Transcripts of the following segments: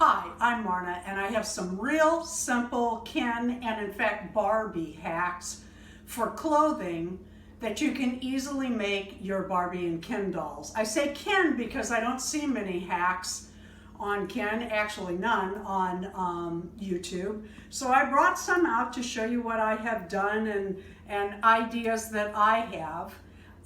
Hi, I'm Marna, and I have some real simple Ken and in fact Barbie hacks for clothing that you can easily make your Barbie and Ken dolls. I say Ken because I don't see many hacks on Ken, actually none on YouTube. So I brought some out to show you what I have done and ideas that I have.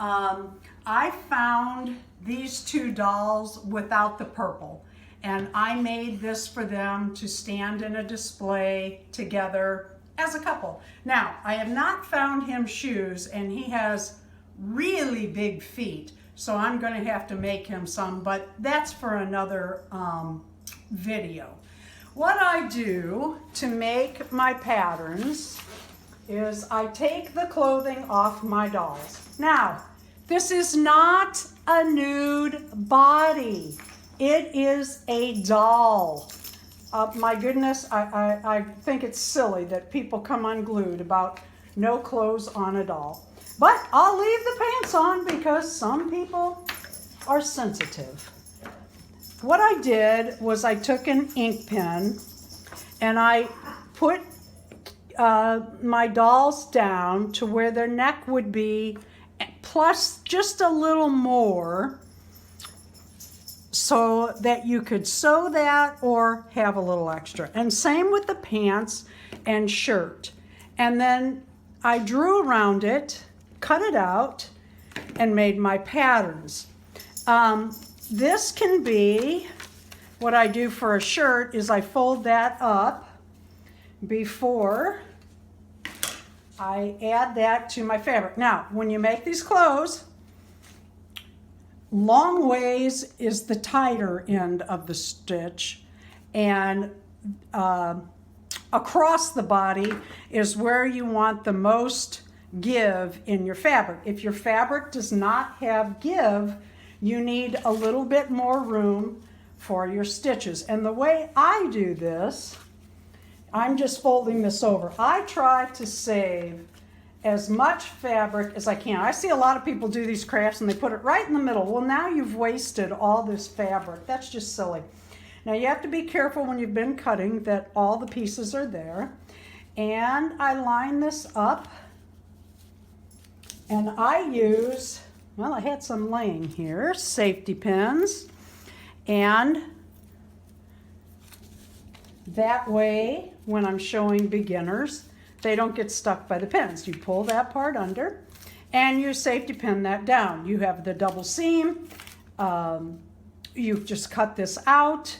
I found these two dolls without the purple. And I made this for them to stand in a display together as a couple. Now, I have not found him shoes, and he has really big feet, so I'm going to have to make him some, but that's for another video. What I do to make my patterns is I take the clothing off my dolls. Now, this is not a nude body. It is a doll. My goodness, I think it's silly that people come unglued about no clothes on a doll. But I'll leave the pants on because some people are sensitive. What I did was I took an ink pen and I put my dolls down to where their neck would be, plus just a little more, so that you could sew that or have a little extra. And same with the pants and shirt. And then I drew around it, cut it out, and made my patterns. This can be, what I do for a shirt is I fold that up before I add that to my fabric. Now, when you make these clothes, long ways is the tighter end of the stitch, and across the body is where you want the most give in your fabric. If your fabric does not have give, you need a little bit more room for your stitches. And the way I do this, I'm just folding this over. I try to save as much fabric as I can. I see a lot of people do these crafts and they put it right in the middle. Well, now you've wasted all this fabric. That's just silly. Now you have to be careful when you've been cutting that all the pieces are there. And I line this up, and I use, well, I had some laying here, safety pins, and that way when I'm showing beginners, they don't get stuck by the pins. You pull that part under and you safety pin that down. You have the double seam. You just cut this out.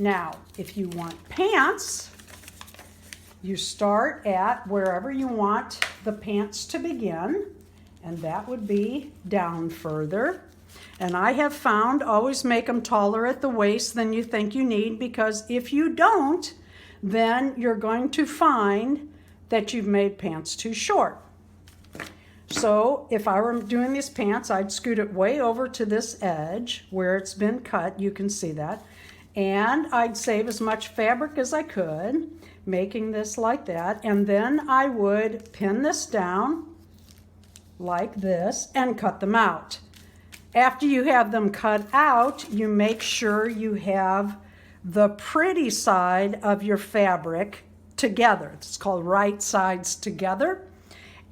Now, if you want pants, you start at wherever you want the pants to begin, and that would be down further. And I have found always make them taller at the waist than you think you need, because if you don't, then you're going to find that you've made pants too short. So if I were doing these pants, I'd scoot it way over to this edge where it's been cut. You can see that. And I'd save as much fabric as I could, making this like that. And then I would pin this down like this and cut them out. After you have them cut out, you make sure you have the pretty side of your fabric together. It's called right sides together,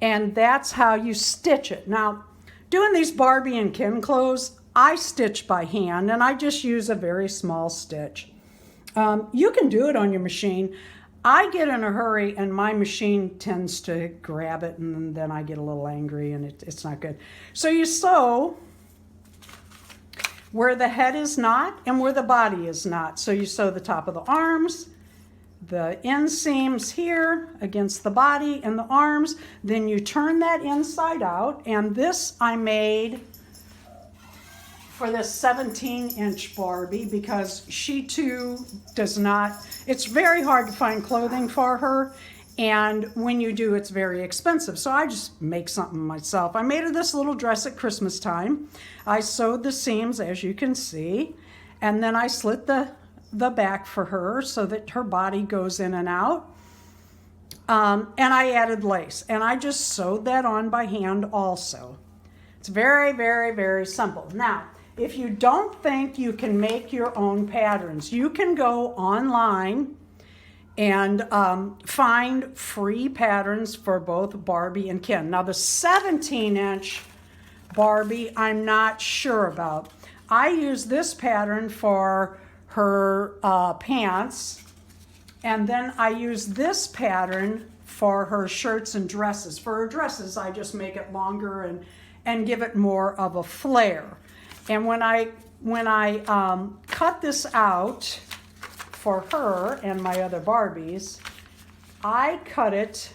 and that's how you stitch it. Now, doing these Barbie and Ken clothes, I stitch by hand, and I just use a very small stitch. You can do it on your machine. I get in a hurry, and my machine tends to grab it, and then I get a little angry, and it's not good. So you sew where the head is not and where the body is not. So you sew the top of the arms, the inseams here against the body and the arms. Then you turn that inside out, and this I made for this 17-inch Barbie because she too does not, it's very hard to find clothing for her, and when you do, it's very expensive. So I just make something myself. I made her this little dress at Christmas time. I sewed the seams, as you can see, and then I slit the back for her so that her body goes in and out. And I added lace, and I just sewed that on by hand also. It's very, very, very simple. Now, If you don't think you can make your own patterns, you can go online and find free patterns for both Barbie and Ken. Now the 17-inch Barbie, I'm not sure about. I use this pattern for her pants, and then I use this pattern for her shirts and dresses. For her dresses, I just make it longer and give it more of a flare. And when I cut this out for her and my other Barbies, I cut it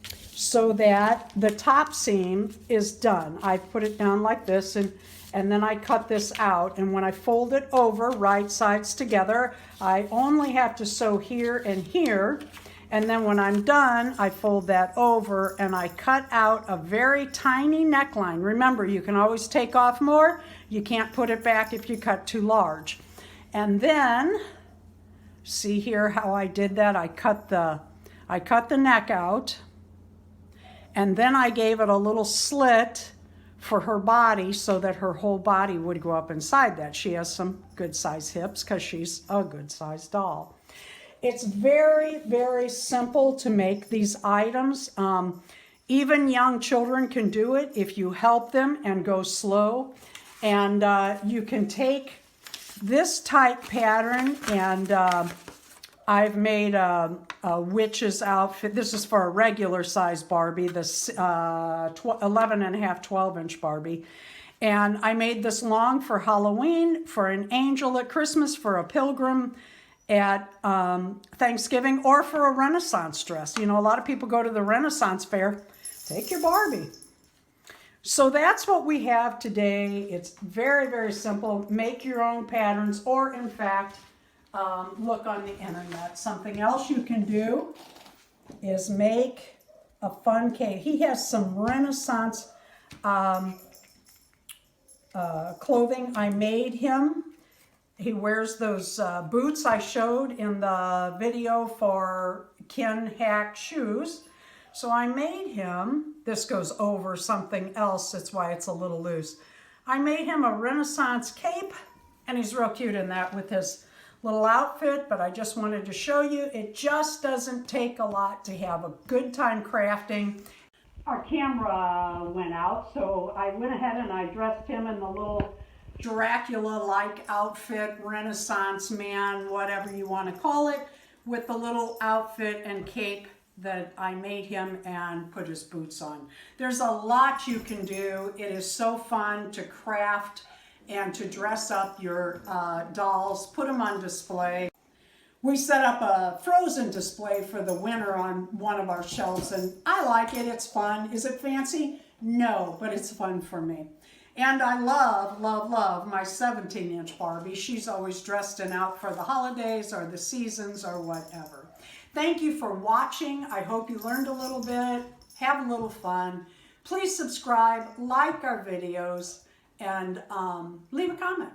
so that the top seam is done. I put it down like this, and then I cut this out, and when I fold it over right sides together, I only have to sew here and here, and then when I'm done, I fold that over and I cut out a very tiny neckline. Remember, you can always take off more. You can't put it back if you cut too large. And then, see here how I did that? I cut the neck out, and then I gave it a little slit for her body so that her whole body would go up inside that. She has some good size hips because she's a good size doll. It's very, very simple to make these items. Even young children can do it if you help them and go slow. And you can take this type pattern, and I've made a witch's outfit. This is for a regular size Barbie, this 11.5, 12-inch Barbie. And I made this long for Halloween, for an angel at Christmas, for a pilgrim at Thanksgiving, or for a Renaissance dress. You know, a lot of people go to the Renaissance fair. Take your Barbie. So that's what we have today. It's very, very simple. Make your own patterns, or in fact, look on the internet. Something else you can do is make a fun cake. He has some Renaissance clothing. I made him. He wears those boots I showed in the video for Ken Hack shoes. So I made him, this goes over something else, that's why it's a little loose. I made him a Renaissance cape, and he's real cute in that with his little outfit, but I just wanted to show you, it just doesn't take a lot to have a good time crafting. Our camera went out, so I went ahead and I dressed him in the little Dracula-like outfit, Renaissance man, whatever you want to call it, with the little outfit and cape that I made him and put his boots on. There's a lot you can do. It is so fun to craft and to dress up your dolls, put them on display. We set up a Frozen display for the winter on one of our shelves, and I like it. It's fun. Is it fancy? No, but it's fun for me. And I love, love, love my 17-inch Barbie. She's always dressed and out for the holidays or the seasons or whatever. Thank you for watching. I hope you learned a little bit, have a little fun. Please subscribe, like our videos, and leave a comment.